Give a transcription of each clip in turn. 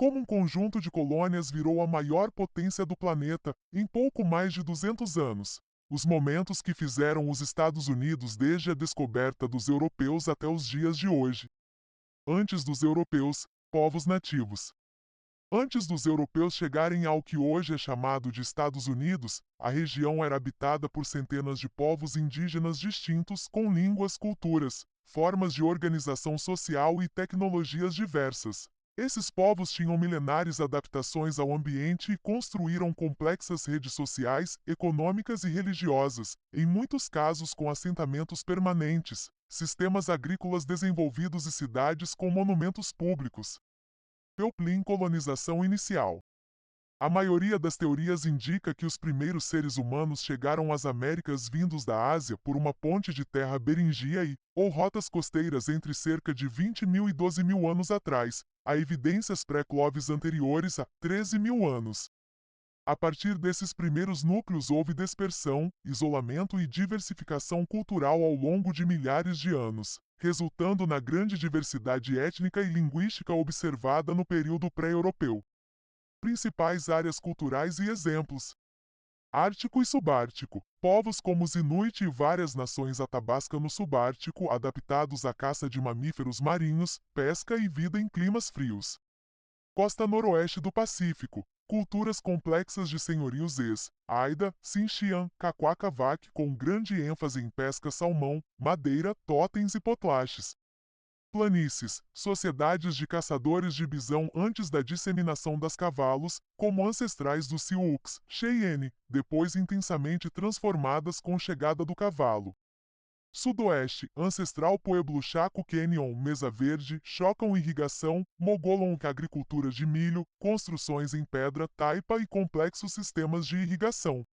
como um conjunto de colônias virou a maior potência do planeta em pouco mais de 200 anos. Os momentos que fizeram os Estados Unidos desde a descoberta dos europeus até os dias de hoje. Antes dos europeus, povos nativos. Antes dos europeus chegarem ao que hoje é chamado de Estados Unidos, a região era habitada por centenas de povos indígenas distintos com línguas, culturas, formas de organização social e tecnologias diversas. Esses povos tinham milenares adaptações ao ambiente e construíram complexas redes sociais, econômicas e religiosas, em muitos casos com assentamentos permanentes, sistemas agrícolas desenvolvidos e cidades com monumentos públicos. Pelplin colonização inicial. A maioria das teorias indica que os primeiros seres humanos chegaram às Américas vindos da Ásia por uma ponte de terra beringia ou rotas costeiras entre cerca de 20.000 e 12.000 anos atrás. Há evidências pré-Clovis anteriores a 13.000 anos. A partir desses primeiros núcleos houve dispersão, isolamento e diversificação cultural ao longo de milhares de anos, resultando na grande diversidade étnica e linguística observada no período pré-europeu. Principais áreas culturais e exemplos: Ártico e Subártico. Povos como os Inuit e várias nações Athabasca no Subártico adaptados à caça de mamíferos marinhos, pesca e vida em climas frios. Costa noroeste do Pacífico. Culturas complexas de senhorios Haida, Xinjiang, Caquacavac com grande ênfase em pesca salmão, madeira, totens e potlaches. Planícies, sociedades de caçadores de bisão antes da disseminação das cavalos, como ancestrais dos Sioux, Cheyenne, depois intensamente transformadas com chegada do cavalo. Sudoeste, ancestral Pueblo Chaco Canyon, Mesa Verde, chocam irrigação, Mogolon agricultura de milho, construções em pedra, taipa e complexos sistemas de irrigação.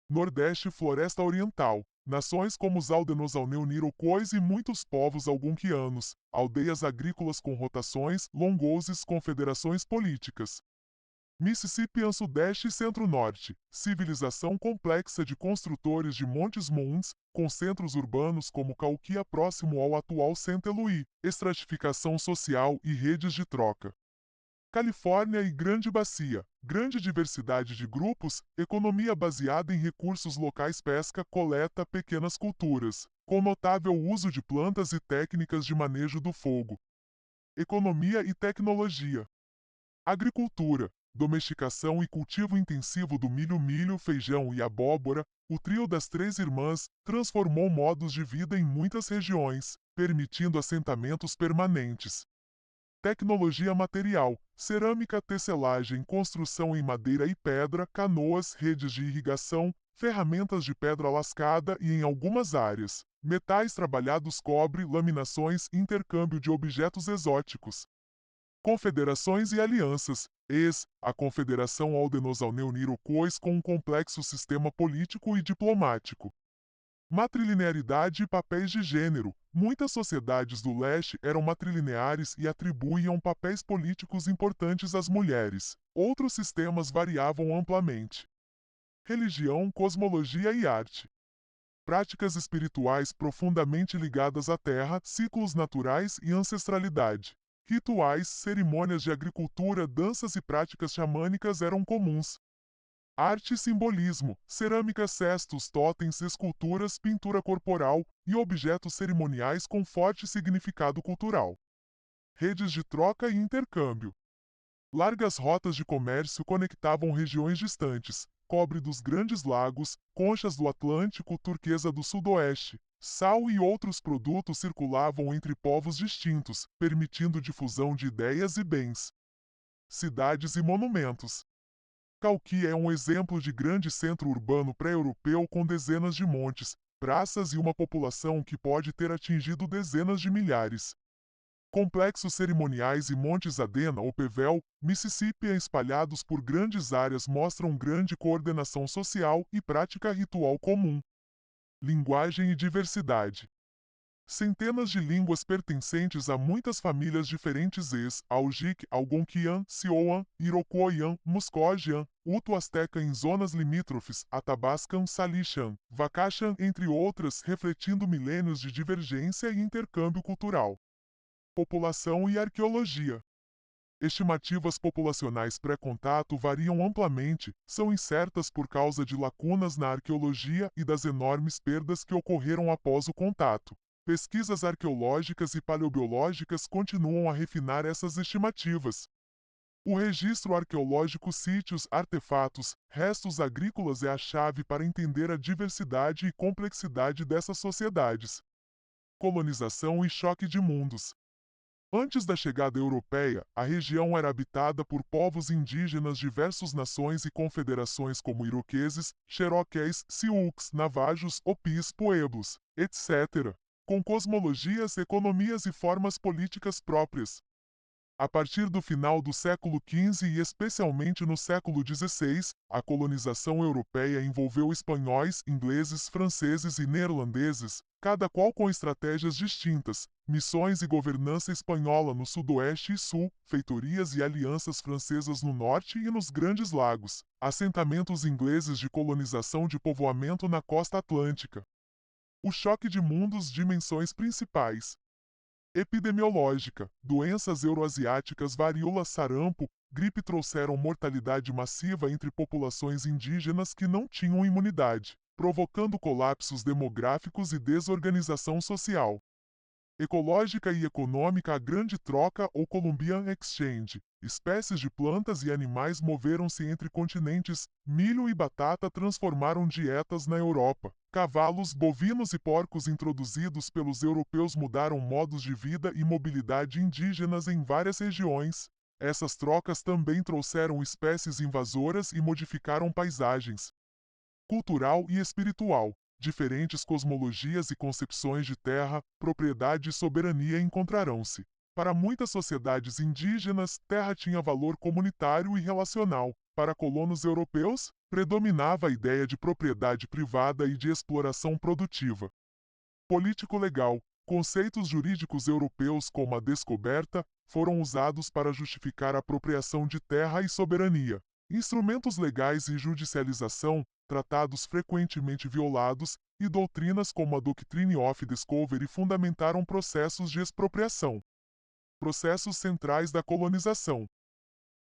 Nordeste Floresta Oriental, nações como os Aldenosauneu-Iroquois e muitos povos algonquianos, aldeias agrícolas com rotações, longouses, confederações políticas. Mississippian Sudeste e Centro-Norte, civilização complexa de construtores de Montes Moons, com centros urbanos como Cauquia próximo ao atual Saint Louis, estratificação social e redes de troca. Califórnia e Grande Bacia, grande diversidade de grupos, economia baseada em recursos locais pesca, coleta, pequenas culturas, com notável uso de plantas e técnicas de manejo do fogo. Economia e tecnologia. Agricultura, domesticação e cultivo intensivo do milho, feijão e abóbora, o trio das Três Irmãs transformou modos de vida em muitas regiões, permitindo assentamentos permanentes. Tecnologia material, cerâmica, tecelagem, construção em madeira e pedra, canoas, redes de irrigação, ferramentas de pedra lascada e, em algumas áreas, metais trabalhados cobre, laminações, intercâmbio de objetos exóticos. Confederações e alianças. A Confederação Aldenosauneu-Iroquois com um complexo sistema político e diplomático. Matrilinearidade e papéis de gênero. Muitas sociedades do leste eram matrilineares e atribuíam papéis políticos importantes às mulheres. Outros sistemas variavam amplamente. Religião, cosmologia e arte. Práticas espirituais profundamente ligadas à terra, ciclos naturais e ancestralidade. Rituais, cerimônias de agricultura, danças e práticas xamânicas eram comuns. Arte e simbolismo, cerâmica, cestos, totens, esculturas, pintura corporal e objetos cerimoniais com forte significado cultural. Redes de troca e intercâmbio. Largas rotas de comércio conectavam regiões distantes, cobre dos Grandes Lagos, conchas do Atlântico, turquesa do Sudoeste. Sal e outros produtos circulavam entre povos distintos, permitindo difusão de ideias e bens. Cidades e monumentos. Cauquia é um exemplo de grande centro urbano pré-europeu com dezenas de montes, praças e uma população que pode ter atingido dezenas de milhares. Complexos cerimoniais e montes Adena ou Pevel, Mississippi espalhados por grandes áreas mostram grande coordenação social e prática ritual comum. Linguagem e diversidade. Centenas de línguas pertencentes a muitas famílias diferentes Algic, Algonquian, Sioan, Iroquoian, Muscogean, Uto-Azteca em zonas limítrofes, Athabascan, Salishan, Vakashan, entre outras, refletindo milênios de divergência e intercâmbio cultural. População e arqueologia. Estimativas populacionais pré-contato variam amplamente, são incertas por causa de lacunas na arqueologia e das enormes perdas que ocorreram após o contato. Pesquisas arqueológicas e paleobiológicas continuam a refinar essas estimativas. O registro arqueológico, sítios, artefatos, restos agrícolas é a chave para entender a diversidade e complexidade dessas sociedades. Colonização e choque de mundos. Antes da chegada europeia, a região era habitada por povos indígenas de diversas nações e confederações como iroqueses, cherokees, sioux, navajos, opis, pueblos, etc., com cosmologias, economias e formas políticas próprias. A partir do final do século XV e especialmente no século XVI, a colonização europeia envolveu espanhóis, ingleses, franceses e neerlandeses, cada qual com estratégias distintas, missões e governança espanhola no sudoeste e sul, feitorias e alianças francesas no norte e nos Grandes Lagos, assentamentos ingleses de colonização de povoamento na costa atlântica. O choque de mundos, dimensões principais. Epidemiológica: doenças euroasiáticas, varíola, sarampo, gripe trouxeram mortalidade massiva entre populações indígenas que não tinham imunidade, provocando colapsos demográficos e desorganização social. Ecológica e econômica: a grande troca ou Columbian Exchange. Espécies de plantas e animais moveram-se entre continentes, milho e batata transformaram dietas na Europa. Cavalos, bovinos e porcos introduzidos pelos europeus mudaram modos de vida e mobilidade indígenas em várias regiões. Essas trocas também trouxeram espécies invasoras e modificaram paisagens. Cultural e espiritual. Diferentes cosmologias e concepções de terra, propriedade e soberania encontrarão-se. Para muitas sociedades indígenas, terra tinha valor comunitário e relacional. Para colonos europeus, predominava a ideia de propriedade privada e de exploração produtiva. Político-legal. Conceitos jurídicos europeus como a descoberta foram usados para justificar a apropriação de terra e soberania. Instrumentos legais e judicialização, tratados frequentemente violados, e doutrinas como a Doctrine of Discovery fundamentaram processos de expropriação. Processos centrais da colonização.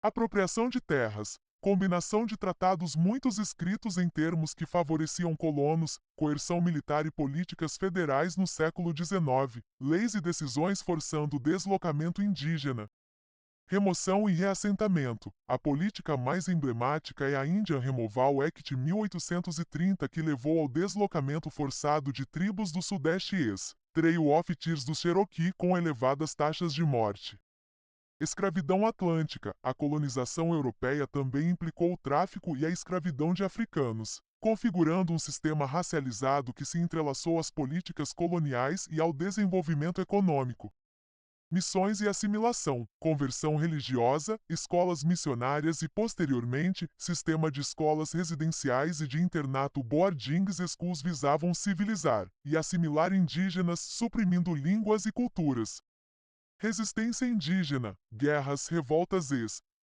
Apropriação de terras. Combinação de tratados muitos escritos em termos que favoreciam colonos, coerção militar e políticas federais no século XIX, leis e decisões forçando o deslocamento indígena. Remoção e reassentamento. A política mais emblemática é a Indian Removal Act 1830, que levou ao deslocamento forçado de tribos do Sudeste ex. Trail of Tears do Cherokee com elevadas taxas de morte. Escravidão atlântica. A colonização europeia também implicou o tráfico e a escravidão de africanos, configurando um sistema racializado que se entrelaçou às políticas coloniais e ao desenvolvimento econômico. Missões e assimilação, conversão religiosa, escolas missionárias e, posteriormente, sistema de escolas residenciais e de internato boarding schools visavam civilizar e assimilar indígenas, suprimindo línguas e culturas. Resistência indígena, guerras, revoltas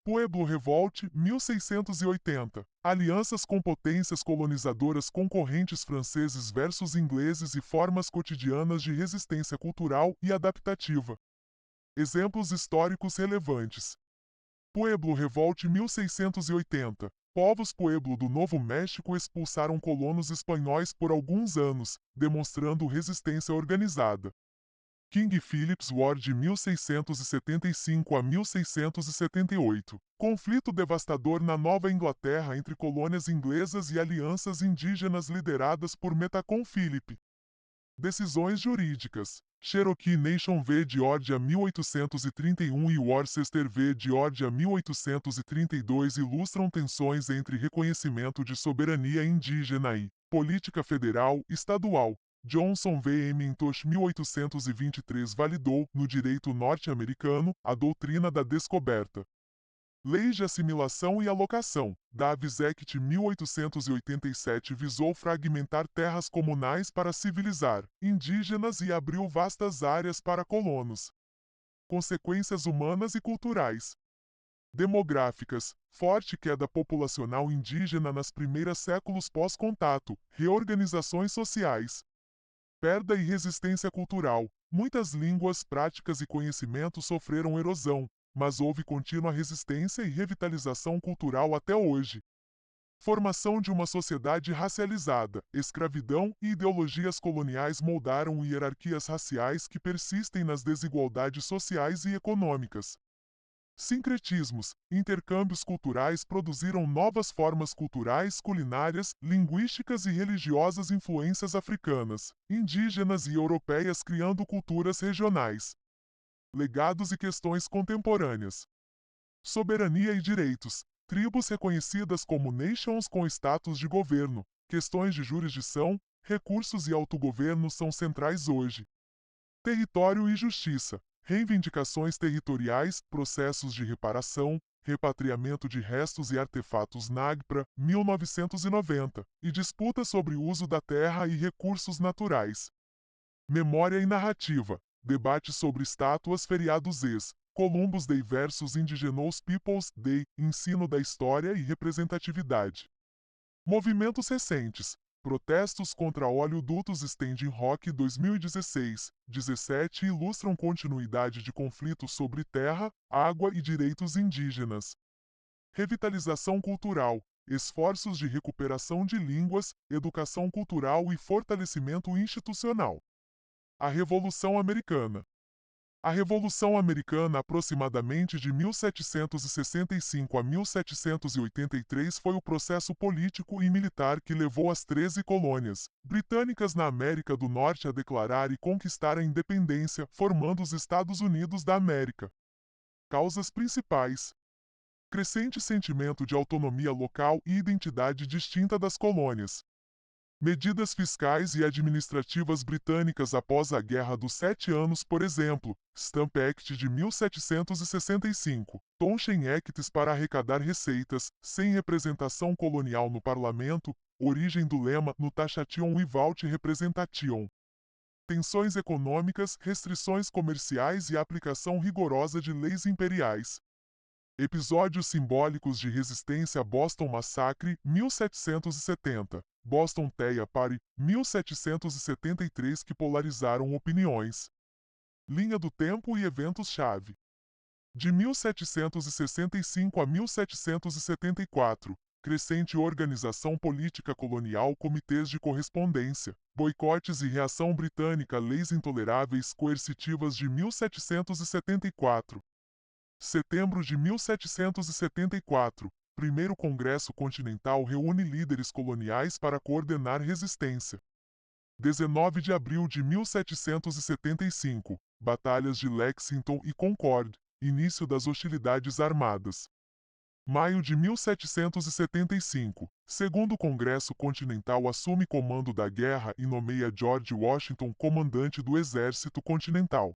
Pueblo Revolt, 1680. Alianças com potências colonizadoras concorrentes franceses versus ingleses e formas cotidianas de resistência cultural e adaptativa. Exemplos históricos relevantes. Pueblo Revolt 1680. Povos Pueblo do Novo México expulsaram colonos espanhóis por alguns anos, demonstrando resistência organizada. King Philip's War de 1675 a 1678. Conflito devastador na Nova Inglaterra entre colônias inglesas e alianças indígenas lideradas por Metacom Philip. Decisões jurídicas. Cherokee Nation v. Georgia 1831 e Worcester v. Georgia 1832 ilustram tensões entre reconhecimento de soberania indígena e política federal, estadual. Johnson v. McIntosh 1823 validou, no direito norte-americano, a doutrina da descoberta. Leis de assimilação e alocação. Davis Act 1887 visou fragmentar terras comunais para civilizar indígenas e abriu vastas áreas para colonos. Consequências humanas e culturais. Demográficas. Forte queda populacional indígena nas primeiras séculos pós-contato. Reorganizações sociais. Perda e resistência cultural. Muitas línguas, práticas e conhecimentos sofreram erosão. mas houve contínua resistência e revitalização cultural até hoje. Formação de uma sociedade racializada, escravidão e ideologias coloniais moldaram hierarquias raciais que persistem nas desigualdades sociais e econômicas. Sincretismos, intercâmbios culturais produziram novas formas culturais, culinárias, linguísticas e religiosas influências africanas, indígenas e europeias criando culturas regionais. Legados e questões contemporâneas. Soberania e direitos. Tribos reconhecidas como nations com status de governo. Questões de jurisdição, recursos e autogoverno são centrais hoje. Território e justiça. Reivindicações territoriais, processos de reparação, repatriamento de restos e artefatos NAGPRA, 1990, e disputas sobre o uso da terra e recursos naturais. Memória e narrativa. Debate sobre estátuas feriados Columbus Day versus Indigenous Peoples Day, ensino da história e representatividade. Movimentos recentes. Protestos contra oleodutos Standing Rock 2016-17 ilustram continuidade de conflitos sobre terra, água e direitos indígenas. Revitalização cultural. Esforços de recuperação de línguas, educação cultural e fortalecimento institucional. A Revolução Americana. A Revolução Americana, aproximadamente de 1765 a 1783, foi o processo político e militar que levou as 13 colônias britânicas na América do Norte a declarar e conquistar a independência, formando os Estados Unidos da América. Causas principais: crescente sentimento de autonomia local e identidade distinta das colônias. Medidas fiscais e administrativas britânicas após a Guerra dos Sete Anos, por exemplo, Stamp Act de 1765, Townshend Acts para arrecadar receitas, sem representação colonial no parlamento, origem do lema no Taxation Without Representation. Tensões econômicas, restrições comerciais e aplicação rigorosa de leis imperiais. Episódios simbólicos de resistência: Boston Massacre, 1770. Boston Tea Party, 1773, que polarizaram opiniões. Linha do tempo e eventos-chave. De 1765 a 1774, crescente organização política colonial, comitês de correspondência, boicotes e reação britânica, leis intoleráveis coercitivas de 1774. Setembro de 1774, Primeiro Congresso Continental reúne líderes coloniais para coordenar resistência. 19 de abril de 1775, Batalhas de Lexington e Concord, início das hostilidades armadas. Maio de 1775, Segundo Congresso Continental assume comando da guerra e nomeia George Washington comandante do Exército Continental.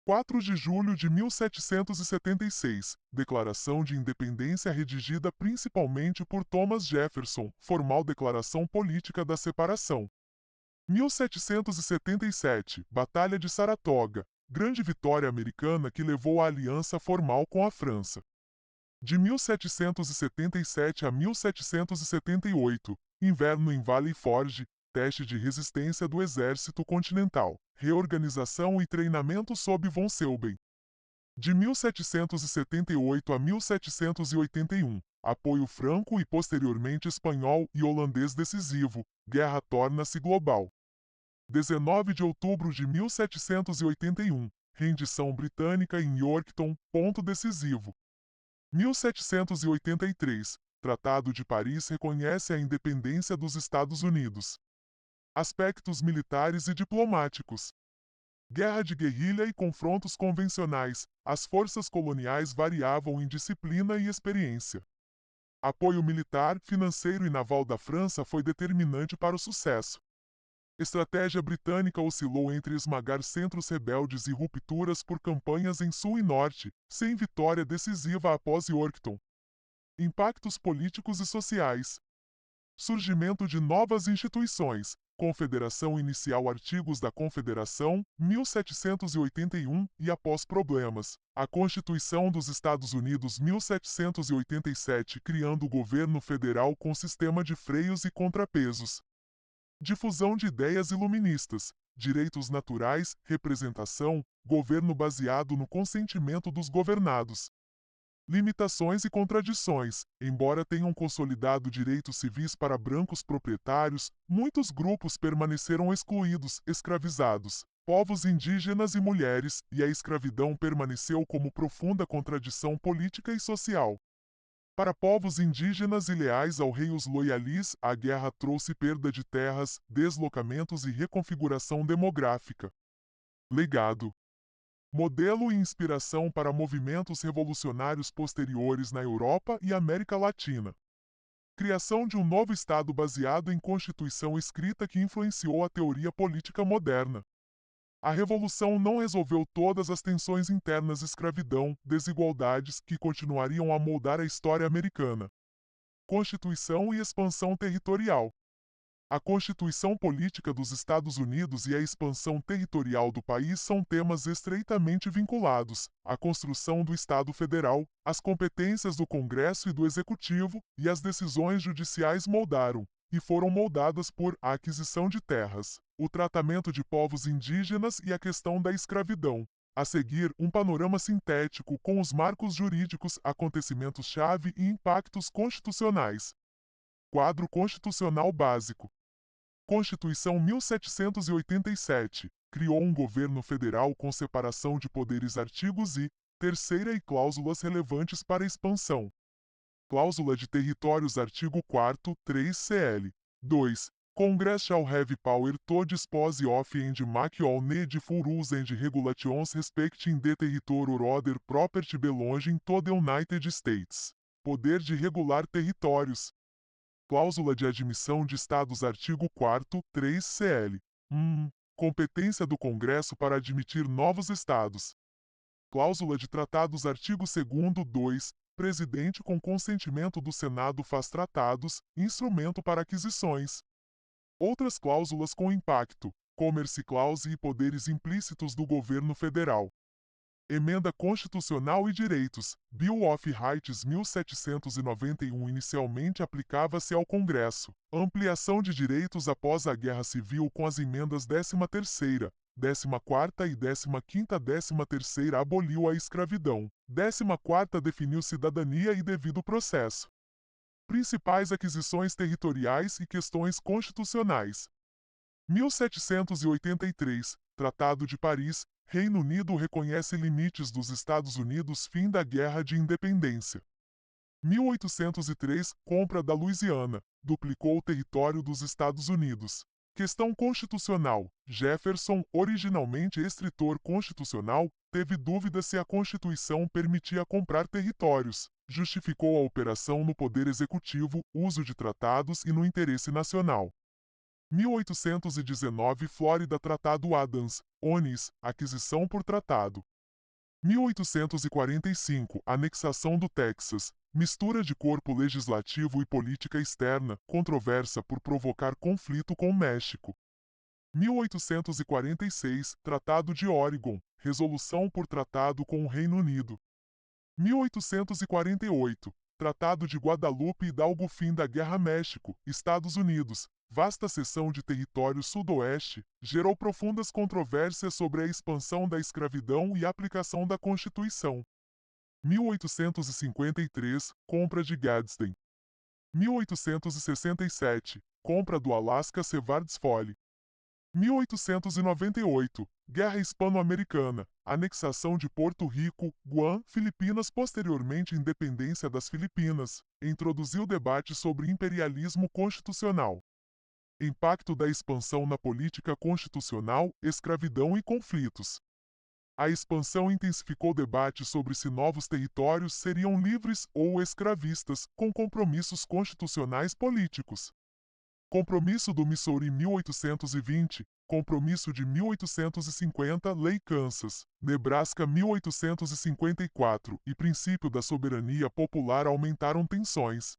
4 de julho de 1776, Declaração de Independência redigida principalmente por Thomas Jefferson, formal declaração política da separação. 1777, Batalha de Saratoga, grande vitória americana que levou à aliança formal com a França. De 1777 a 1778, Inverno em Valley Forge, teste de resistência do Exército Continental, reorganização e treinamento sob von Selben. De 1778 a 1781, apoio franco e posteriormente espanhol e holandês decisivo, guerra torna-se global. 19 de outubro de 1781, rendição britânica em Yorktown, ponto decisivo. 1783, Tratado de Paris reconhece a independência dos Estados Unidos. Aspectos militares e diplomáticos. Guerra de guerrilha e confrontos convencionais, as forças coloniais variavam em disciplina e experiência. Apoio militar, financeiro e naval da França foi determinante para o sucesso. Estratégia britânica oscilou entre esmagar centros rebeldes e rupturas por campanhas em sul e norte, sem vitória decisiva após Yorktown. Impactos políticos e sociais. Surgimento de novas instituições. Confederação Inicial, Artigos da Confederação, 1781, e após problemas. A Constituição dos Estados Unidos, 1787, criando o governo federal com sistema de freios e contrapesos. Difusão de ideias iluministas. direitos naturais, representação, governo baseado no consentimento dos governados. Limitações e contradições. Embora tenham consolidado direitos civis para brancos proprietários, muitos grupos permaneceram excluídos, escravizados. Povos indígenas e mulheres, e a escravidão permaneceu como profunda contradição política e social. Para povos indígenas e leais ao rei os loyalis, a guerra trouxe perda de terras, deslocamentos e reconfiguração demográfica. Legado. Modelo e inspiração para movimentos revolucionários posteriores na Europa e América Latina. Criação de um novo Estado baseado em Constituição escrita que influenciou a teoria política moderna. A Revolução não resolveu todas as tensões internas, escravidão, desigualdades que continuariam a moldar a história americana. Constituição e expansão territorial. A Constituição Política dos Estados Unidos e a expansão territorial do país são temas estreitamente vinculados. A construção do Estado Federal, as competências do Congresso e do Executivo e as decisões judiciais moldaram, e foram moldadas por a aquisição de terras, o tratamento de povos indígenas e a questão da escravidão. A seguir, um panorama sintético com os marcos jurídicos, acontecimentos-chave e impactos constitucionais. Quadro Constitucional Básico. Constituição 1787. Criou um governo federal com separação de poderes. Artigos e, terceira e cláusulas relevantes para expansão. Cláusula de territórios. Artigo 4º, 3 CL. 2. Congress shall have power to dispose of and make all needful rules and regulations respecting the territory or other property belonging to the United States. Poder de regular territórios. Cláusula de admissão de Estados. Artigo 4º, 3 CL. Competência do Congresso para admitir novos Estados. Cláusula de tratados. Artigo 2º, 2. Presidente com consentimento do Senado faz tratados, instrumento para aquisições. Outras cláusulas com impacto. Commerce Clause e poderes implícitos do governo federal. Emenda Constitucional e Direitos. Bill of Rights 1791 inicialmente aplicava-se ao Congresso. Ampliação de direitos após a Guerra Civil com as emendas 13ª, 14ª e 15ª. 13ª aboliu a escravidão. 14ª definiu cidadania e devido processo. Principais aquisições territoriais e questões constitucionais. 1783, Tratado de Paris, Reino Unido reconhece limites dos Estados Unidos. Fim da Guerra de Independência. 1803, Compra da Louisiana, duplicou o território dos Estados Unidos. Questão constitucional. Jefferson, originalmente escritor constitucional, teve dúvida se a Constituição permitia comprar territórios. Justificou a operação no Poder Executivo, uso de tratados e no interesse nacional. 1819 Flórida Tratado Adams, Onis, aquisição por tratado. 1845 Anexação do Texas, mistura de corpo legislativo e política externa, controversa por provocar conflito com o México. 1846 Tratado de Oregon, resolução por tratado com o Reino Unido. 1848 Tratado de Guadalupe Hidalgo. Fim da Guerra. México, Estados Unidos. Vasta seção de território sudoeste, gerou profundas controvérsias sobre a expansão da escravidão e a aplicação da Constituição. 1853 Compra de Gadsden. 1867 Compra do Alaska Sevards Folly. 1898 Guerra Hispano-Americana, anexação de Porto Rico, Guam, Filipinas. Posteriormente independência das Filipinas, introduziu debate sobre imperialismo constitucional. Impacto da expansão na política constitucional, escravidão e conflitos. A expansão intensificou debate sobre se novos territórios seriam livres ou escravistas, com compromissos constitucionais políticos. Compromisso do Missouri 1820, Compromisso de 1850, Lei Kansas, Nebraska 1854 e Princípio da Soberania Popular aumentaram tensões.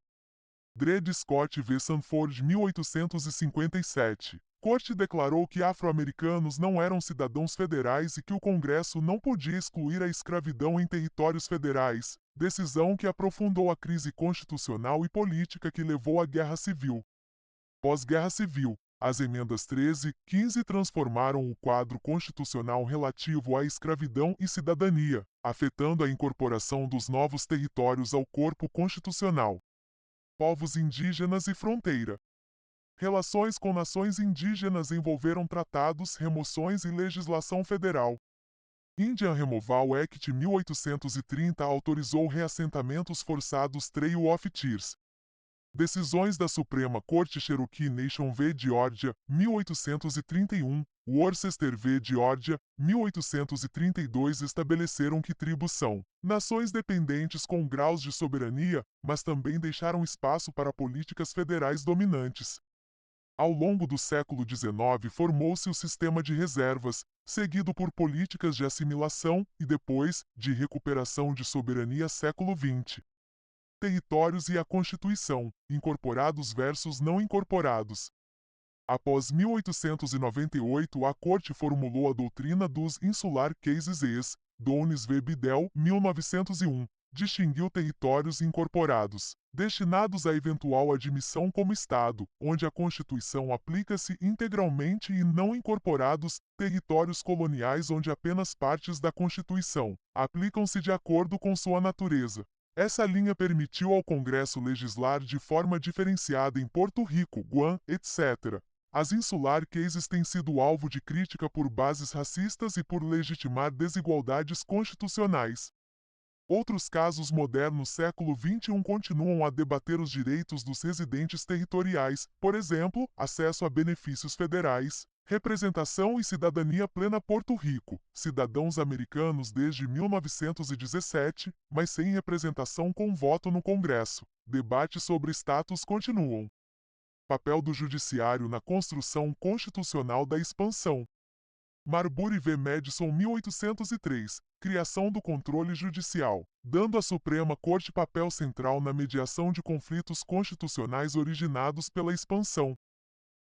Dred Scott v. Sanford 1857. Corte declarou que afro-americanos não eram cidadãos federais e que o Congresso não podia excluir a escravidão em territórios federais, decisão que aprofundou a crise constitucional e política que levou à Guerra Civil. Pós-Guerra Civil, As emendas 13 e 15 transformaram o quadro constitucional relativo à escravidão e cidadania, afetando a incorporação dos novos territórios ao corpo constitucional. Povos indígenas e fronteira. Relações com nações indígenas envolveram tratados, remoções e legislação federal. Indian Removal Act 1830 autorizou reassentamentos forçados Trail of Tears. Decisões da Suprema Corte Cherokee Nation v. Georgia, 1831, Worcester v. Georgia, 1832 estabeleceram que tribos são nações dependentes com graus de soberania, mas também deixaram espaço para políticas federais dominantes. Ao longo do século XIX formou-se o sistema de reservas, seguido por políticas de assimilação e depois, de recuperação de soberania século XX. Territórios e a Constituição, incorporados versus não incorporados. Após 1898, a Corte formulou a doutrina dos Insular Cases ex, Downes v. Bidell, 1901, distinguiu territórios incorporados, destinados à eventual admissão como Estado, onde a Constituição aplica-se integralmente e não incorporados, territórios coloniais onde apenas partes da Constituição aplicam-se de acordo com sua natureza. Essa linha permitiu ao Congresso legislar de forma diferenciada em Porto Rico, Guam, etc. As Insular Cases têm sido alvo de crítica por bases racistas e por legitimar desigualdades constitucionais. Outros casos modernos século XXI continuam a debater os direitos dos residentes territoriais, por exemplo, acesso a benefícios federais, representação e cidadania plena. Porto Rico, cidadãos americanos desde 1917, mas sem representação com voto no Congresso. Debates sobre status continuam. Papel do Judiciário na construção constitucional da expansão. Marbury v. Madison 1803, criação do controle judicial, dando à Suprema Corte papel central na mediação de conflitos constitucionais originados pela expansão.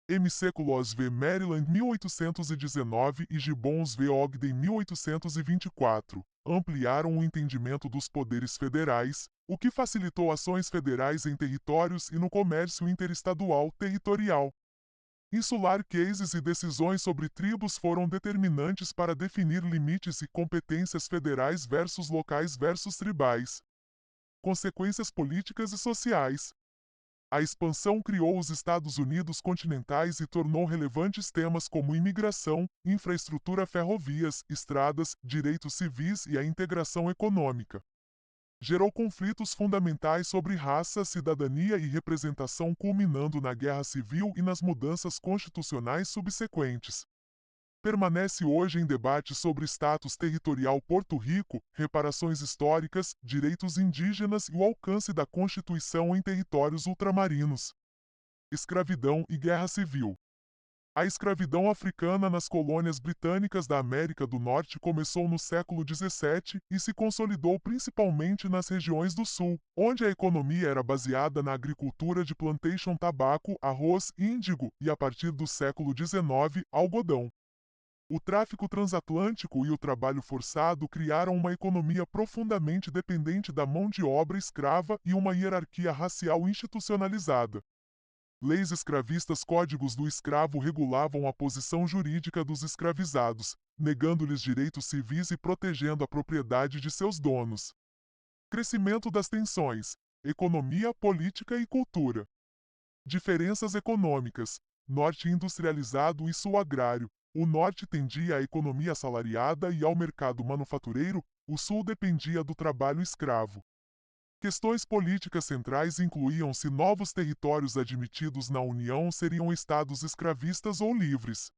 M.C. Claus v. Maryland 1819 e Gibbons v. Ogden 1824, ampliaram o entendimento dos poderes federais, o que facilitou ações federais em territórios e no comércio interestadual territorial. Insular Cases e decisões sobre tribos foram determinantes para definir limites e competências federais versus locais versus tribais. Consequências políticas e sociais. A expansão criou os Estados Unidos continentais e tornou relevantes temas como imigração, infraestrutura, ferrovias, estradas, direitos civis e a integração econômica. Gerou conflitos fundamentais sobre raça, cidadania e representação, culminando na Guerra Civil e nas mudanças constitucionais subsequentes. Permanece hoje em debate sobre status territorial Porto Rico, reparações históricas, direitos indígenas e o alcance da Constituição em territórios ultramarinos. Escravidão e Guerra Civil. A escravidão africana nas colônias britânicas da América do Norte começou no século XVII e se consolidou principalmente nas regiões do Sul, onde a economia era baseada na agricultura de plantation, tabaco, arroz, índigo e, a partir do século XIX, algodão. O tráfico transatlântico e o trabalho forçado criaram uma economia profundamente dependente da mão de obra escrava e uma hierarquia racial institucionalizada. Leis escravistas, códigos do escravo regulavam a posição jurídica dos escravizados, negando-lhes direitos civis e protegendo a propriedade de seus donos. Crescimento das tensões: economia, política e cultura. Diferenças econômicas: Norte industrializado e Sul agrário. O Norte tendia à economia assalariada e ao mercado manufatureiro, o Sul dependia do trabalho escravo. Questões políticas centrais incluíam se novos territórios admitidos na União seriam estados escravistas ou livres.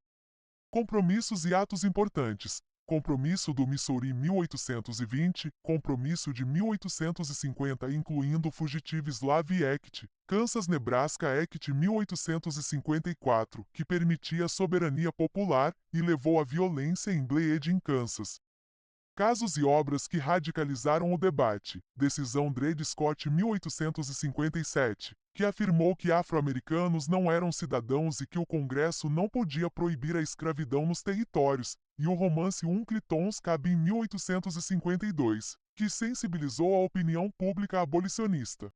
Compromissos e atos importantes. Compromisso do Missouri 1820, Compromisso de 1850 incluindo o Fugitive Slave Act, Kansas-Nebraska Act 1854, que permitia a soberania popular e levou à violência em Bleed em Kansas. Casos e obras que radicalizaram o debate. Decisão Dred Scott 1857, que afirmou que afro-americanos não eram cidadãos e que o Congresso não podia proibir a escravidão nos territórios, e o romance Uncle Tom's Cabin 1852, que sensibilizou a opinião pública abolicionista.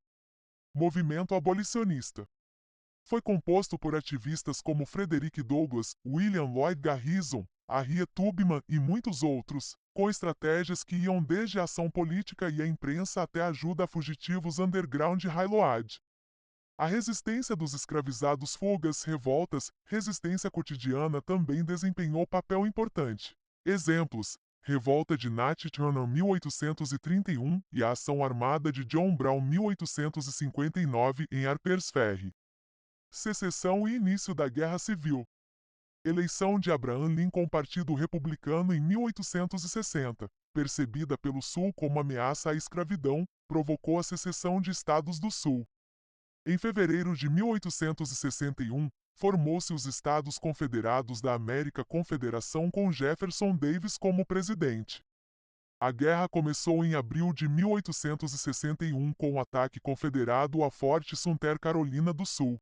Movimento abolicionista. Foi composto por ativistas como Frederick Douglass, William Lloyd Garrison, Harriet Tubman e muitos outros, com estratégias que iam desde a ação política e a imprensa até a ajuda a fugitivos underground e High-Load. A resistência dos escravizados, fugas, revoltas, resistência cotidiana também desempenhou papel importante. Exemplos: Revolta de Nat Turner 1831 e a Ação Armada de John Brown 1859 em Harpers Ferry. Secessão e início da Guerra Civil. Eleição de Abraham Lincoln Partido Republicano em 1860, percebida pelo Sul como ameaça à escravidão, provocou a secessão de estados do Sul. Em fevereiro de 1861, formou-se os Estados Confederados da América Confederação com Jefferson Davis como presidente. A guerra começou em abril de 1861 com o ataque confederado a Fort Sumter, Carolina do Sul.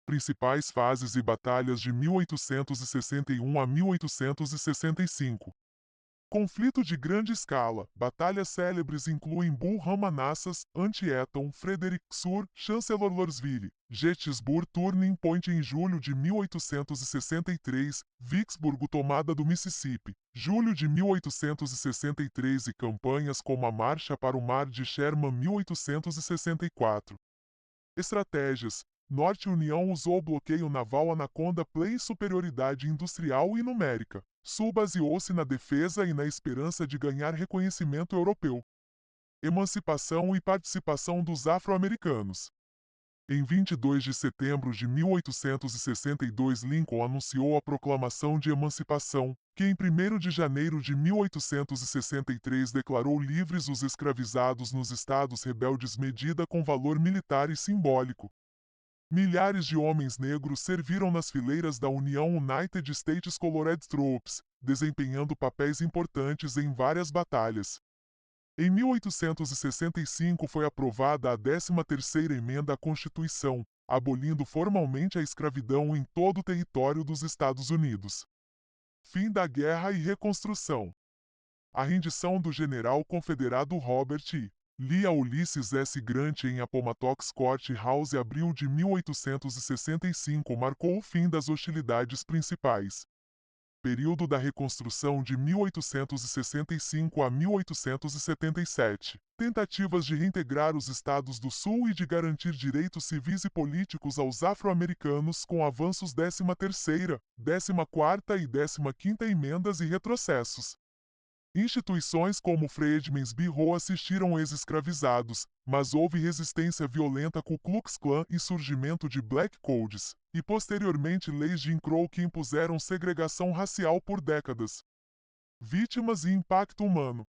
Principais fases e batalhas de 1861 a 1865. Conflito de grande escala. Batalhas célebres incluem Bull Run, Manassas, Antietam, Fredericksburg, Chancellorsville, Gettysburg, Turning Point em julho de 1863, Vicksburg, tomada do Mississippi, julho de 1863 e campanhas como a Marcha para o Mar de Sherman 1864. Estratégias. Norte União usou bloqueio naval Anaconda Play e superioridade industrial e numérica. Sul baseou-se na defesa e na esperança de ganhar reconhecimento europeu. Emancipação e participação dos afro-americanos. Em 22 de setembro de 1862, Lincoln anunciou a Proclamação de Emancipação, que em 1º de janeiro de 1863 declarou livres os escravizados nos estados rebeldes, medida com valor militar e simbólico. Milhares de homens negros serviram nas fileiras da União United States Colored Troops, desempenhando papéis importantes em várias batalhas. Em 1865 foi aprovada a 13ª Emenda à Constituição, abolindo formalmente a escravidão em todo o território dos Estados Unidos. Fim da Guerra e Reconstrução. A rendição do general confederado Robert E. Lee a Ulysses S. Grant em Appomattox Court House em abril de 1865 marcou o fim das hostilidades principais. Período da reconstrução de 1865 a 1877. Tentativas de reintegrar os estados do Sul e de garantir direitos civis e políticos aos afro-americanos com avanços 13ª, 14ª e 15ª emendas e retrocessos. Instituições como Freedmen's Bureau assistiram ex-escravizados, mas houve resistência violenta Ku Klux Klan e surgimento de Black Codes, e posteriormente leis de Jim Crow que impuseram segregação racial por décadas. Vítimas e impacto humano.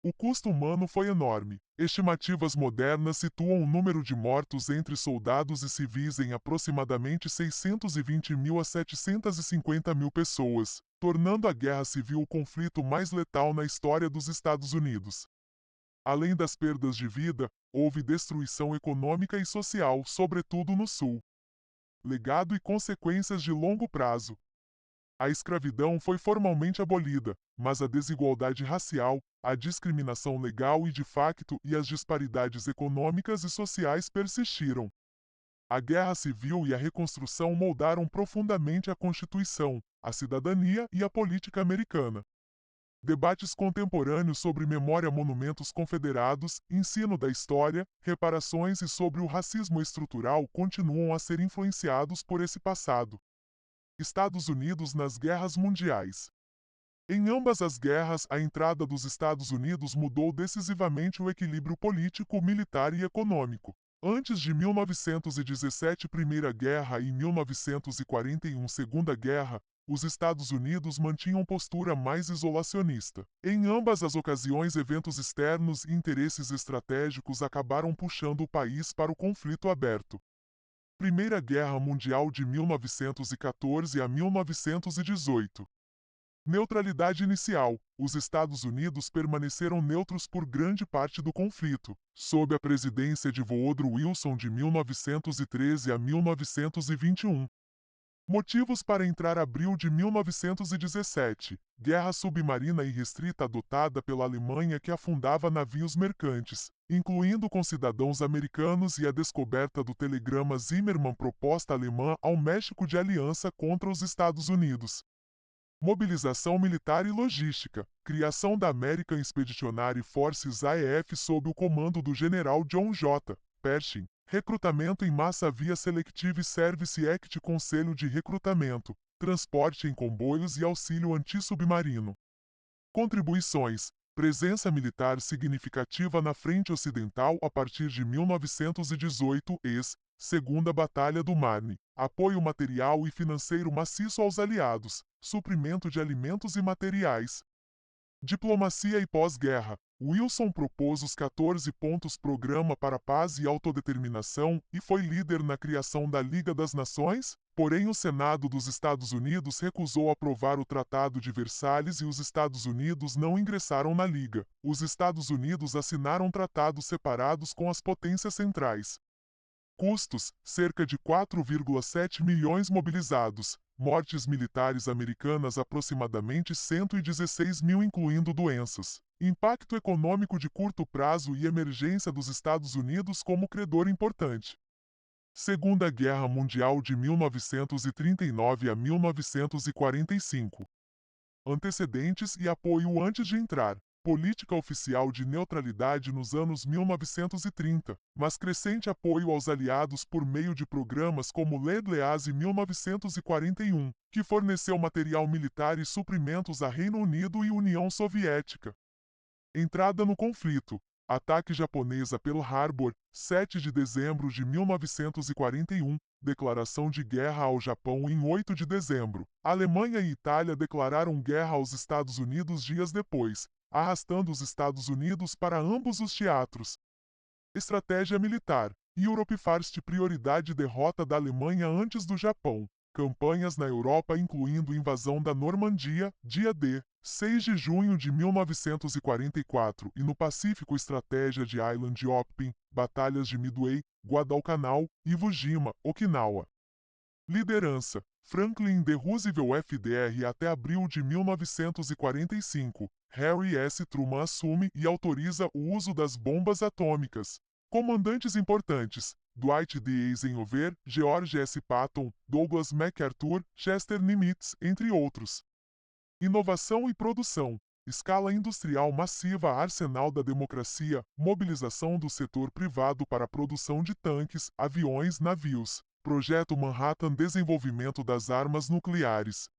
O custo humano foi enorme. Estimativas modernas situam o número de mortos entre soldados e civis em aproximadamente 620 mil a 750 mil pessoas, tornando a Guerra Civil o conflito mais letal na história dos Estados Unidos. Além das perdas de vida, houve destruição econômica e social, sobretudo no Sul. Legado e consequências de longo prazo. A escravidão foi formalmente abolida, mas a desigualdade racial, a discriminação legal e de facto e as disparidades econômicas e sociais persistiram. A Guerra Civil e a Reconstrução moldaram profundamente a Constituição, a cidadania e a política americana. Debates contemporâneos sobre memória, monumentos confederados, ensino da história, reparações e sobre o racismo estrutural continuam a ser influenciados por esse passado. Estados Unidos nas guerras mundiais. Em ambas as guerras, a entrada dos Estados Unidos mudou decisivamente o equilíbrio político, militar e econômico. Antes de 1917, Primeira Guerra, e 1941, Segunda Guerra, os Estados Unidos mantinham postura mais isolacionista. Em ambas as ocasiões, eventos externos e interesses estratégicos acabaram puxando o país para o conflito aberto. Primeira Guerra Mundial de 1914 a 1918. Neutralidade inicial. Os Estados Unidos permaneceram neutros por grande parte do conflito, sob a presidência de Woodrow Wilson de 1913 a 1921. Motivos para entrar abril de 1917. Guerra submarina irrestrita adotada pela Alemanha que afundava navios mercantes, incluindo com cidadãos americanos e a descoberta do telegrama Zimmermann proposta alemã ao México de aliança contra os Estados Unidos. Mobilização militar e logística. Criação da American Expeditionary Forces AEF sob o comando do general John J. Pershing. Recrutamento em massa via Selective Service Act Conselho de Recrutamento. Transporte em comboios e auxílio antissubmarino. Contribuições. Presença militar significativa na frente ocidental a partir de 1918, Segunda Batalha do Marne. Apoio material e financeiro maciço aos aliados. Suprimento de alimentos e materiais. Diplomacia e pós-guerra. Wilson propôs os 14 pontos Programa para a Paz e Autodeterminação e foi líder na criação da Liga das Nações, porém o Senado dos Estados Unidos recusou aprovar o Tratado de Versalhes e os Estados Unidos não ingressaram na Liga. Os Estados Unidos assinaram tratados separados com as potências centrais. Custos: cerca de 4,7 milhões mobilizados. Mortes militares americanas aproximadamente 116 mil incluindo doenças. Impacto econômico de curto prazo e emergência dos Estados Unidos como credor importante. Segunda Guerra Mundial de 1939 a 1945. Antecedentes e apoio antes de entrar. Política oficial de neutralidade nos anos 1930, mas crescente apoio aos aliados por meio de programas como Led-Lease 1941, que forneceu material militar e suprimentos a Reino Unido e União Soviética. Entrada no conflito. Ataque japonês a Pearl Harbor, 7 de dezembro de 1941. Declaração de guerra ao Japão em 8 de dezembro. Alemanha e Itália declararam guerra aos Estados Unidos dias depois, arrastando os Estados Unidos para ambos os teatros. Estratégia militar. Europe First prioridade derrota da Alemanha antes do Japão. Campanhas na Europa incluindo invasão da Normandia, dia D. 6 de junho de 1944 e no Pacífico estratégia de Island Opping, batalhas de Midway, Guadalcanal, Iwo Jima, Okinawa. Liderança. Franklin D. Roosevelt FDR até abril de 1945. Harry S. Truman assume e autoriza o uso das bombas atômicas. Comandantes importantes: Dwight D. Eisenhower, George S. Patton, Douglas MacArthur, Chester Nimitz, entre outros. Inovação e produção. Escala industrial massiva arsenal da democracia, mobilização do setor privado para a produção de tanques, aviões, navios. Projeto Manhattan Desenvolvimento das armas nucleares.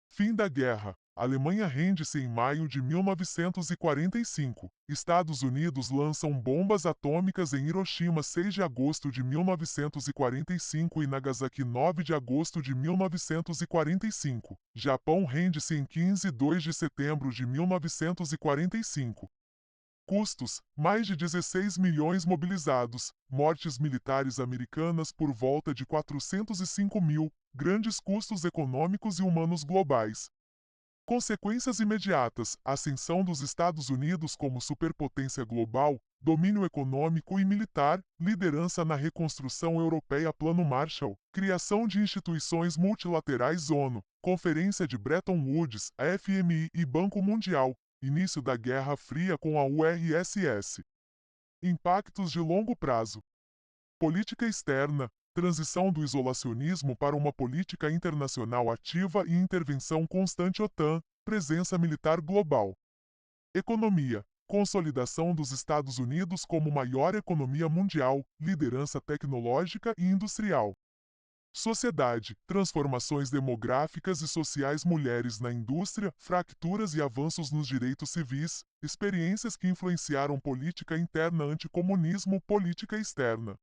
Fim da guerra. Alemanha rende-se em maio de 1945. Estados Unidos lançam bombas atômicas em Hiroshima 6 de agosto de 1945 e Nagasaki 9 de agosto de 1945. Japão rende-se em 2 de setembro de 1945. Custos: mais de 16 milhões mobilizados. Mortes militares americanas por volta de 405 mil. Grandes custos econômicos e humanos globais. Consequências imediatas: ascensão dos Estados Unidos como superpotência global, domínio econômico e militar, liderança na reconstrução europeia Plano Marshall, criação de instituições multilaterais ONU, Conferência de Bretton Woods, FMI e Banco Mundial, início da Guerra Fria com a URSS. Impactos de longo prazo. Política externa. Transição do isolacionismo para uma política internacional ativa e intervenção constante OTAN, presença militar global. Economia. Consolidação dos Estados Unidos como maior economia mundial, liderança tecnológica e industrial. Sociedade. Transformações demográficas e sociais mulheres na indústria, fracturas e avanços nos direitos civis, experiências que influenciaram política interna anticomunismo, política externa.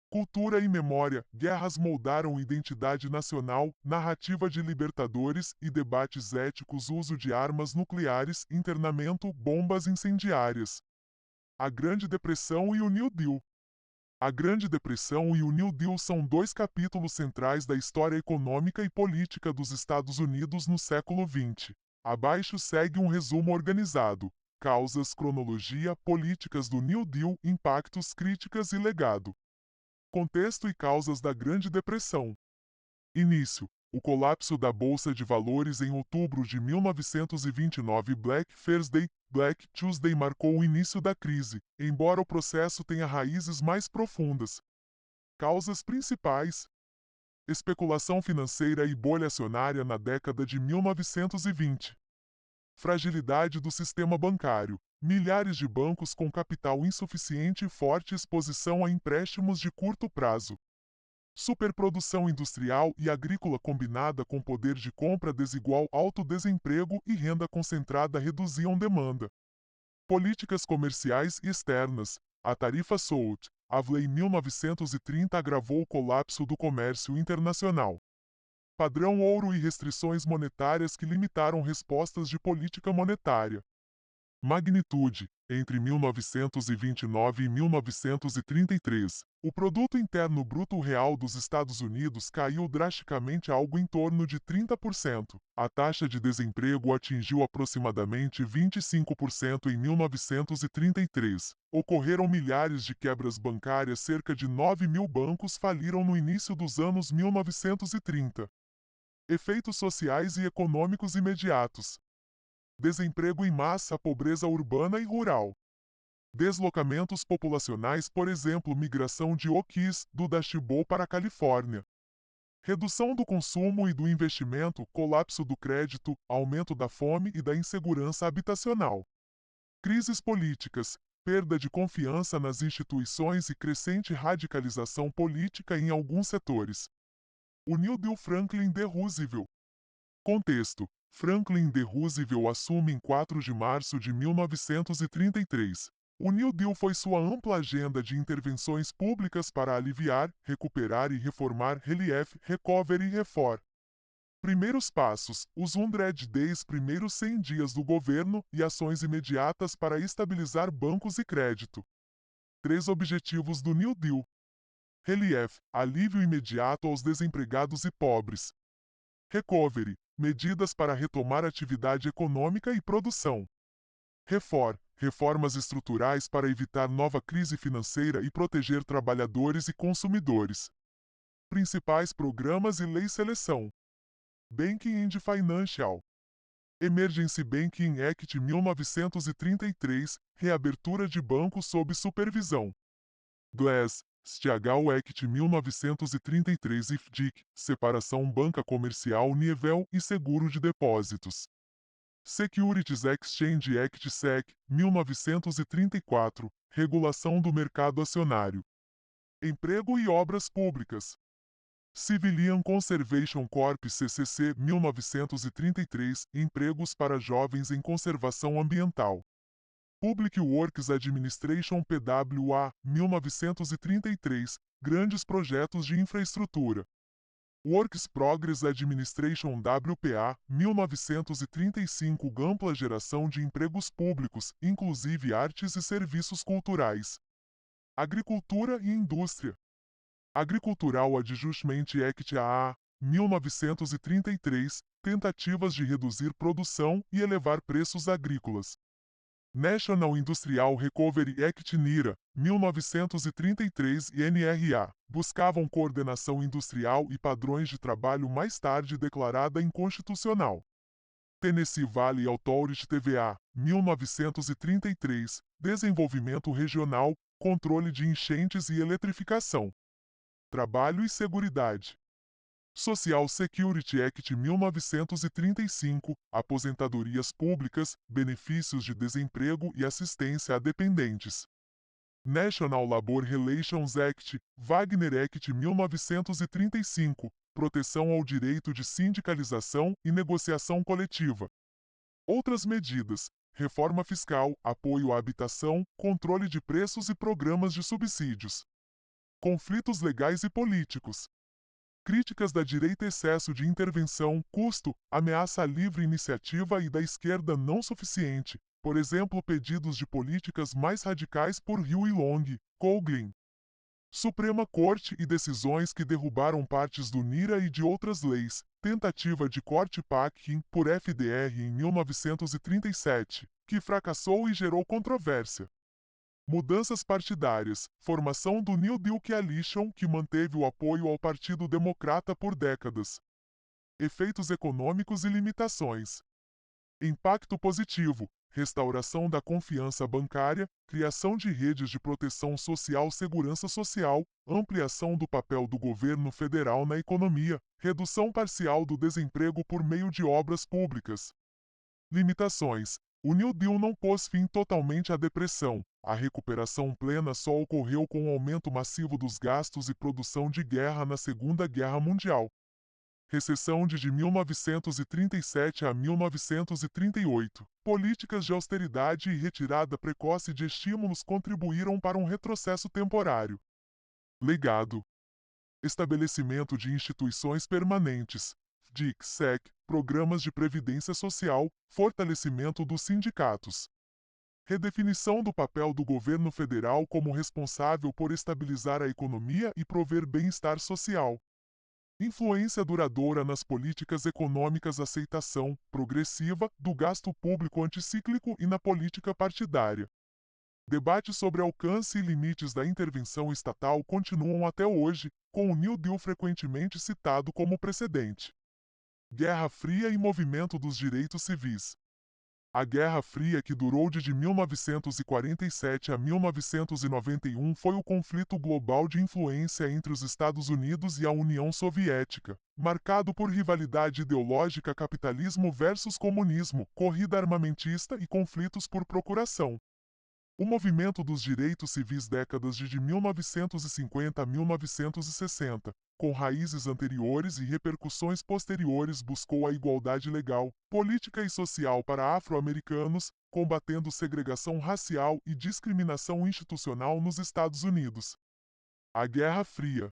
Cultura e memória, guerras moldaram identidade nacional, narrativa de libertadores e debates éticos, uso de armas nucleares, internamento, bombas incendiárias. A Grande Depressão e o New Deal. A Grande Depressão e o New Deal são dois capítulos centrais da história econômica e política dos Estados Unidos no século XX. Abaixo segue um resumo organizado: causas, cronologia, políticas do New Deal, impactos, críticas e legado. Contexto e causas da Grande Depressão. Início. O colapso da Bolsa de Valores em outubro de 1929 Black Thursday, Black Tuesday marcou o início da crise, embora o processo tenha raízes mais profundas. Causas principais: especulação financeira e bolha acionária na década de 1920. Fragilidade do sistema bancário. Milhares de bancos com capital insuficiente e forte exposição a empréstimos de curto prazo. Superprodução industrial e agrícola combinada com poder de compra desigual, alto desemprego e renda concentrada reduziam demanda. Políticas comerciais e externas. A tarifa SALT, em 1930 agravou o colapso do comércio internacional. Padrão ouro e restrições monetárias que limitaram respostas de política monetária. Magnitude. Entre 1929 e 1933, o Produto Interno Bruto Real dos Estados Unidos caiu drasticamente, algo em torno de 30%. A taxa de desemprego atingiu aproximadamente 25% em 1933. Ocorreram milhares de quebras bancárias, cerca de 9 mil bancos faliram no início dos anos 1930. Efeitos sociais e econômicos imediatos. Desemprego em massa, pobreza urbana e rural. Deslocamentos populacionais, por exemplo, migração de Oquis, do Dashbow para a Califórnia. Redução do consumo e do investimento, colapso do crédito, aumento da fome e da insegurança habitacional. Crises políticas, perda de confiança nas instituições e crescente radicalização política em alguns setores. O New Deal Franklin D. Roosevelt. Contexto: Franklin D. Roosevelt assume em 4 de março de 1933. O New Deal foi sua ampla agenda de intervenções públicas para aliviar, recuperar e reformar Relief, Recovery e Reform. Primeiros passos: os 100 Days, primeiros 100 dias do governo e ações imediatas para estabilizar bancos e crédito. 3 objetivos do New Deal. Relief, alívio imediato aos desempregados e pobres. Recovery, medidas para retomar atividade econômica e produção. Reform, reformas estruturais para evitar nova crise financeira e proteger trabalhadores e consumidores. Principais programas e leis seleção. Banking and Financial. Emergency Banking Act 1933, reabertura de bancos sob supervisão. Glass-Steagall Act 1933 e FDIC, separação banca comercial nível e seguro de depósitos. Securities Exchange Act SEC, 1934, regulação do mercado acionário. Emprego e obras públicas. Civilian Conservation Corp CCC 1933, empregos para jovens em conservação ambiental. Public Works Administration PWA 1933, grandes projetos de infraestrutura. Works Progress Administration WPA 1935, ampla geração de empregos públicos, inclusive artes e serviços culturais. Agricultura e indústria. Agricultural Adjustment Act AA 1933, tentativas de reduzir produção e elevar preços agrícolas. National Industrial Recovery Act NIRA, 1933 e NRA, buscavam coordenação industrial e padrões de trabalho, mais tarde declarada inconstitucional. Tennessee Valley Authority TVA, 1933, desenvolvimento regional, controle de enchentes e eletrificação. Trabalho e seguridade. Social Security Act 1935, aposentadorias públicas, benefícios de desemprego e assistência a dependentes. National Labor Relations Act, Wagner Act 1935, proteção ao direito de sindicalização e negociação coletiva. Outras medidas: reforma fiscal, apoio à habitação, controle de preços e programas de subsídios. Conflitos legais e políticos. Críticas da direita: excesso de intervenção, custo, ameaça à livre iniciativa, e da esquerda não suficiente, por exemplo, pedidos de políticas mais radicais por Huey Long, Coughlin. Suprema Corte e decisões que derrubaram partes do NIRA e de outras leis, tentativa de corte Parkin por FDR em 1937, que fracassou e gerou controvérsia. Mudanças partidárias, formação do New Deal Coalition, que manteve o apoio ao Partido Democrata por décadas. Efeitos econômicos e limitações. Impacto positivo: restauração da confiança bancária, criação de redes de proteção social, segurança social, ampliação do papel do governo federal na economia, redução parcial do desemprego por meio de obras públicas. Limitações: o New Deal não pôs fim totalmente à depressão. A recuperação plena só ocorreu com o aumento massivo dos gastos e produção de guerra na Segunda Guerra Mundial. Recessão de 1937 a 1938. Políticas de austeridade e retirada precoce de estímulos contribuíram para um retrocesso temporário. Legado: estabelecimento de instituições permanentes, DIC, SEC, programas de previdência social, fortalecimento dos sindicatos. Redefinição do papel do governo federal como responsável por estabilizar a economia e prover bem-estar social. Influência duradoura nas políticas econômicas, aceitação progressiva do gasto público anticíclico e na política partidária. Debates sobre alcance e limites da intervenção estatal continuam até hoje, com o New Deal frequentemente citado como precedente. Guerra Fria e movimento dos direitos civis. A Guerra Fria, que durou de 1947 a 1991, foi o conflito global de influência entre os Estados Unidos e a União Soviética, marcado por rivalidade ideológica, capitalismo versus comunismo, corrida armamentista e conflitos por procuração. O movimento dos direitos civis, décadas de 1950 a 1960, com raízes anteriores e repercussões posteriores, buscou a igualdade legal, política e social para afro-americanos, combatendo segregação racial e discriminação institucional nos Estados Unidos. A Guerra Fria.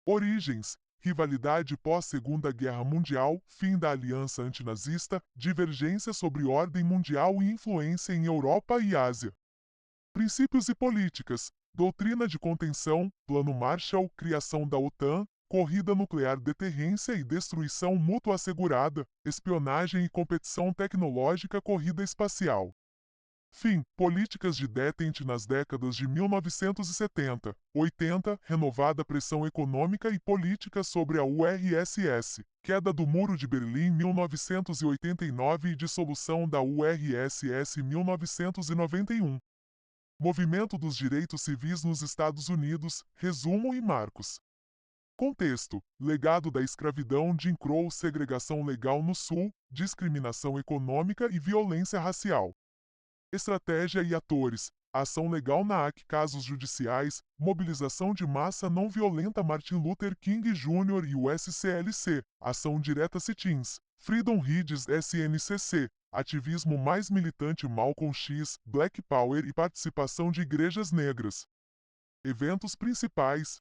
Origens: rivalidade pós-Segunda Guerra Mundial, fim da aliança antinazista, divergência sobre ordem mundial e influência em Europa e Ásia. Princípios e políticas: doutrina de contenção, Plano Marshall, criação da OTAN, corrida nuclear, deterrência e destruição mútua assegurada, espionagem e competição tecnológica, corrida espacial. Fim: políticas de detente nas décadas de 1970, 80, renovada pressão econômica e política sobre a URSS, queda do Muro de Berlim 1989 e dissolução da URSS 1991. Movimento dos direitos civis nos Estados Unidos, resumo e marcos. Contexto: legado da escravidão, Jim Crow, segregação legal no Sul, discriminação econômica e violência racial. Estratégia e atores: ação legal na AC, casos judiciais, mobilização de massa não violenta, Martin Luther King Jr. e o SCLC, ação direta, sit-ins, Freedom Rides, SNCC, ativismo mais militante, Malcolm X, Black Power e participação de igrejas negras. Eventos principais: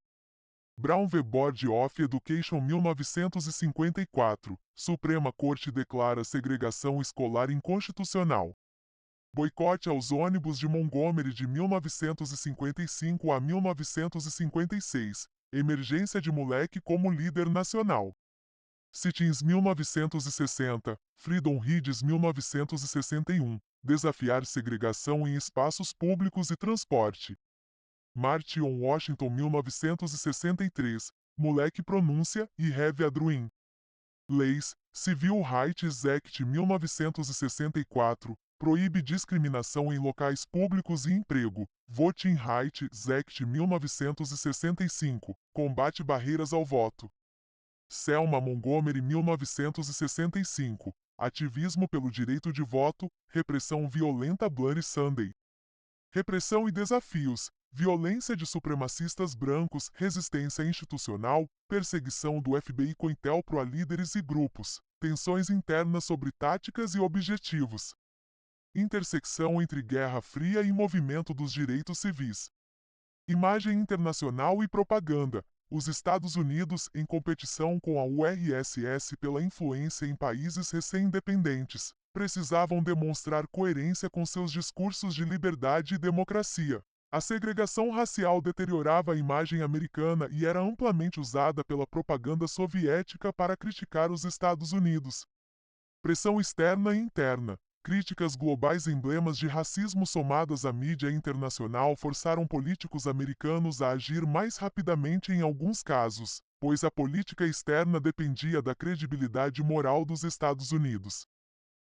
Brown v. Board of Education 1954, Suprema Corte declara segregação escolar inconstitucional. Boicote aos ônibus de Montgomery de 1955 a 1956, emergência de moleque como líder nacional. Sit-ins 1960, Freedom Rides 1961, desafiar segregação em espaços públicos e transporte. March on Washington 1963, moleque pronúncia e Have a Dream. Leis: Civil Rights Act 1964, proíbe discriminação em locais públicos e emprego. Voting Rights Act 1965, combate barreiras ao voto. Selma Montgomery 1965, ativismo pelo direito de voto, repressão violenta, Bloody Sunday. Repressão e desafios: violência de supremacistas brancos, resistência institucional, perseguição do FBI COINTELPRO a líderes e grupos, tensões internas sobre táticas e objetivos. Intersecção entre Guerra Fria e movimento dos direitos civis. Imagem internacional e propaganda: os Estados Unidos, em competição com a URSS pela influência em países recém-independentes, precisavam demonstrar coerência com seus discursos de liberdade e democracia. A segregação racial deteriorava a imagem americana e era amplamente usada pela propaganda soviética para criticar os Estados Unidos. Pressão externa e interna: Críticas globais e emblemas de racismo somadas à mídia internacional forçaram políticos americanos a agir mais rapidamente em alguns casos, pois a política externa dependia da credibilidade moral dos Estados Unidos.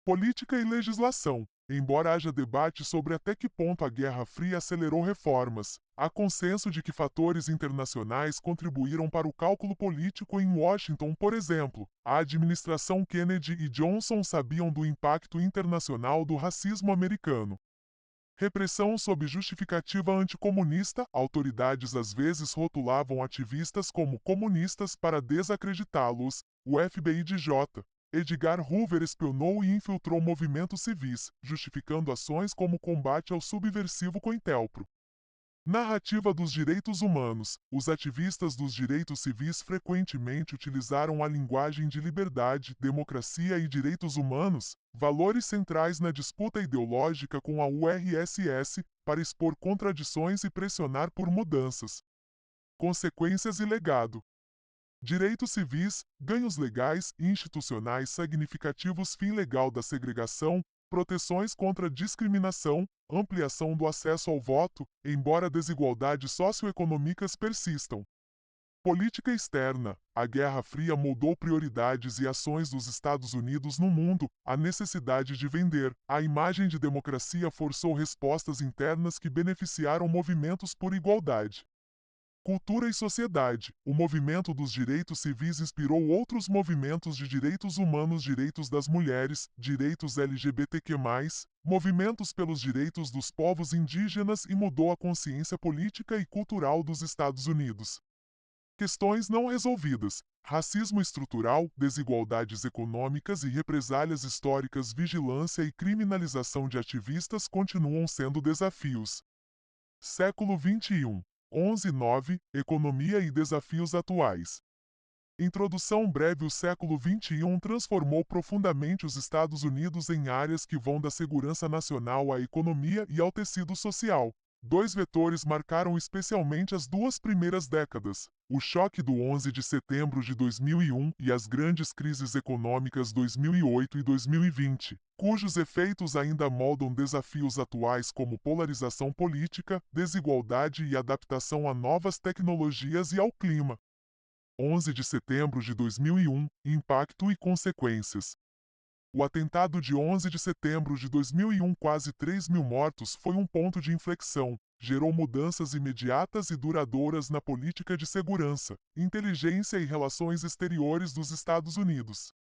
Política e legislação. Embora haja debate sobre até que ponto a Guerra Fria acelerou reformas, há consenso de que fatores internacionais contribuíram para o cálculo político em Washington, por exemplo. A administração Kennedy e Johnson sabiam do impacto internacional do racismo americano. Repressão sob justificativa anticomunista, autoridades às vezes rotulavam ativistas como comunistas para desacreditá-los. O FBI de J. Edgar Hoover espionou e infiltrou movimentos civis, justificando ações como combate ao subversivo Cointelpro. Narrativa dos direitos humanos. Os ativistas dos direitos civis frequentemente utilizaram a linguagem de liberdade, democracia e direitos humanos, valores centrais na disputa ideológica com a URSS, para expor contradições e pressionar por mudanças. Consequências e legado. Direitos civis, ganhos legais e institucionais significativos, fim legal da segregação, proteções contra discriminação, ampliação do acesso ao voto, embora desigualdades socioeconômicas persistam. Política externa. A Guerra Fria moldou prioridades e ações dos Estados Unidos no mundo. A necessidade de vender a imagem de democracia forçou respostas internas que beneficiaram movimentos por igualdade. Cultura e sociedade. O movimento dos direitos civis inspirou outros movimentos de direitos humanos, direitos das mulheres, direitos LGBTQ+, movimentos pelos direitos dos povos indígenas e mudou a consciência política e cultural dos Estados Unidos. Questões não resolvidas. Racismo estrutural, desigualdades econômicas e represálias históricas, vigilância e criminalização de ativistas continuam sendo desafios. Século XXI. 11.9 Economia e desafios atuais. Introdução breve. O século XXI transformou profundamente os Estados Unidos em áreas que vão da segurança nacional à economia e ao tecido social. Dois vetores marcaram especialmente as duas primeiras décadas: o choque do 11 de setembro de 2001 e as grandes crises econômicas 2008 e 2020, cujos efeitos ainda moldam desafios atuais como polarização política, desigualdade e adaptação a novas tecnologias e ao clima. 11 de setembro de 2001, impacto e consequências. O atentado de 11 de setembro de 2001, quase 3.000 mortos, foi um ponto de inflexão. Gerou mudanças imediatas e duradouras na política de segurança, inteligência e relações exteriores dos Estados Unidos.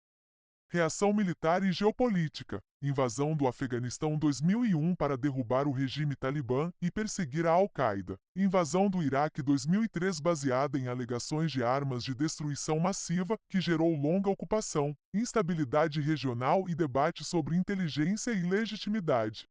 Reação militar e geopolítica. Invasão do Afeganistão 2001 para derrubar o regime Talibã e perseguir a Al-Qaeda. Invasão do Iraque 2003 baseada em alegações de armas de destruição massiva, que gerou longa ocupação, instabilidade regional e debate sobre inteligência e legitimidade.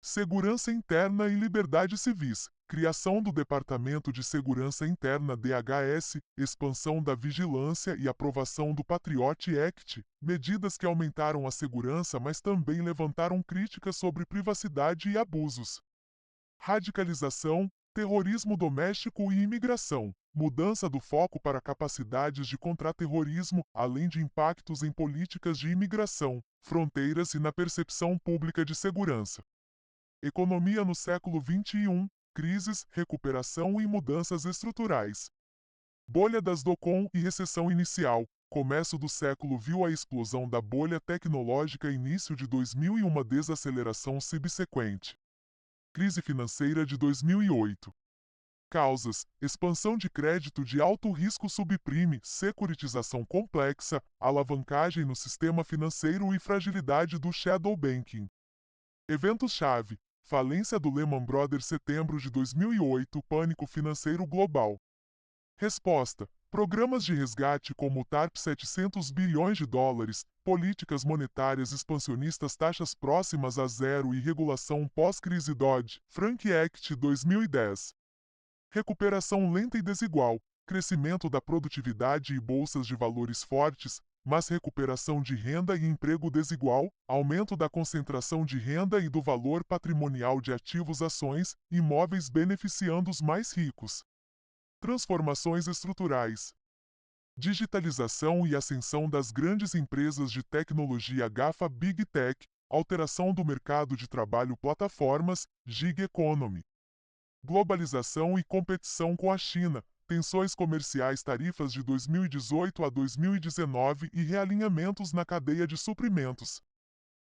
Segurança interna e liberdades civis. Criação do Departamento de Segurança Interna DHS, expansão da vigilância e aprovação do Patriot Act, medidas que aumentaram a segurança, mas também levantaram críticas sobre privacidade e abusos. Radicalização, terrorismo doméstico e imigração. Mudança do foco para capacidades de contra-terrorismo, além de impactos em políticas de imigração, fronteiras e na percepção pública de segurança. Economia no século XXI, crises, recuperação e mudanças estruturais. Bolha das dotcom e recessão inicial. Começo do século viu a explosão da bolha tecnológica, início de 2000 e uma desaceleração subsequente. Crise financeira de 2008. Causas: expansão de crédito de alto risco subprime, securitização complexa, alavancagem no sistema financeiro e fragilidade do shadow banking. Eventos-chave: falência do Lehman Brothers setembro de 2008, pânico financeiro global. Resposta: programas de resgate como o TARP $700 bilhões, políticas monetárias expansionistas, taxas próximas a zero e regulação pós-crise Dodd-Frank Act 2010. Recuperação lenta e desigual, crescimento da produtividade e bolsas de valores fortes, mas recuperação de renda e emprego desigual, aumento da concentração de renda e do valor patrimonial de ativos, ações, imóveis beneficiando os mais ricos. Transformações estruturais. Digitalização e ascensão das grandes empresas de tecnologia GAFA Big Tech, alteração do mercado de trabalho, plataformas, gig economy, globalização e competição com a China, tensões comerciais, tarifas de 2018 a 2019 e realinhamentos na cadeia de suprimentos.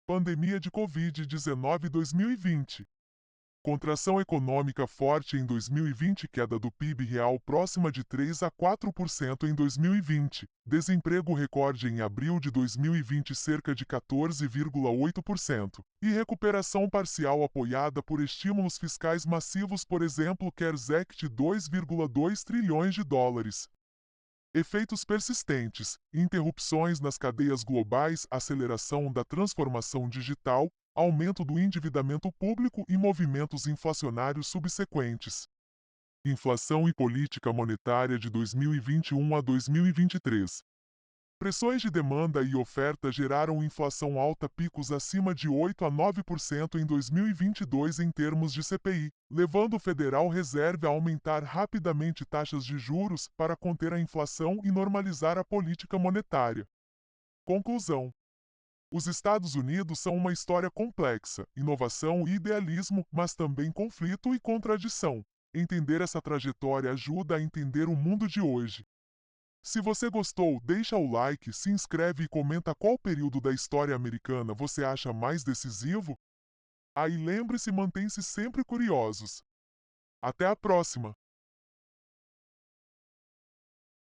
Pandemia de Covid-19 2020. Contração econômica forte em 2020, queda do PIB real próxima de 3 a 4% em 2020. Desemprego recorde em abril de 2020, cerca de 14,8%. E recuperação parcial apoiada por estímulos fiscais massivos, por exemplo, CARES Act, 2,2 trilhões de dólares. Efeitos persistentes, interrupções nas cadeias globais, aceleração da transformação digital, aumento do endividamento público e movimentos inflacionários subsequentes. Inflação e política monetária de 2021 a 2023. Pressões de demanda e oferta geraram inflação alta, picos acima de 8 a 9% em 2022 em termos de CPI, levando o Federal Reserve a aumentar rapidamente taxas de juros para conter a inflação e normalizar a política monetária. Conclusão: os Estados Unidos são uma história complexa, inovação e idealismo, mas também conflito e contradição. Entender essa trajetória ajuda a entender o mundo de hoje. Se você gostou, deixa o like, se inscreve e comenta qual período da história americana você acha mais decisivo. Aí lembre-se, mantém-se sempre curiosos. Até a próxima!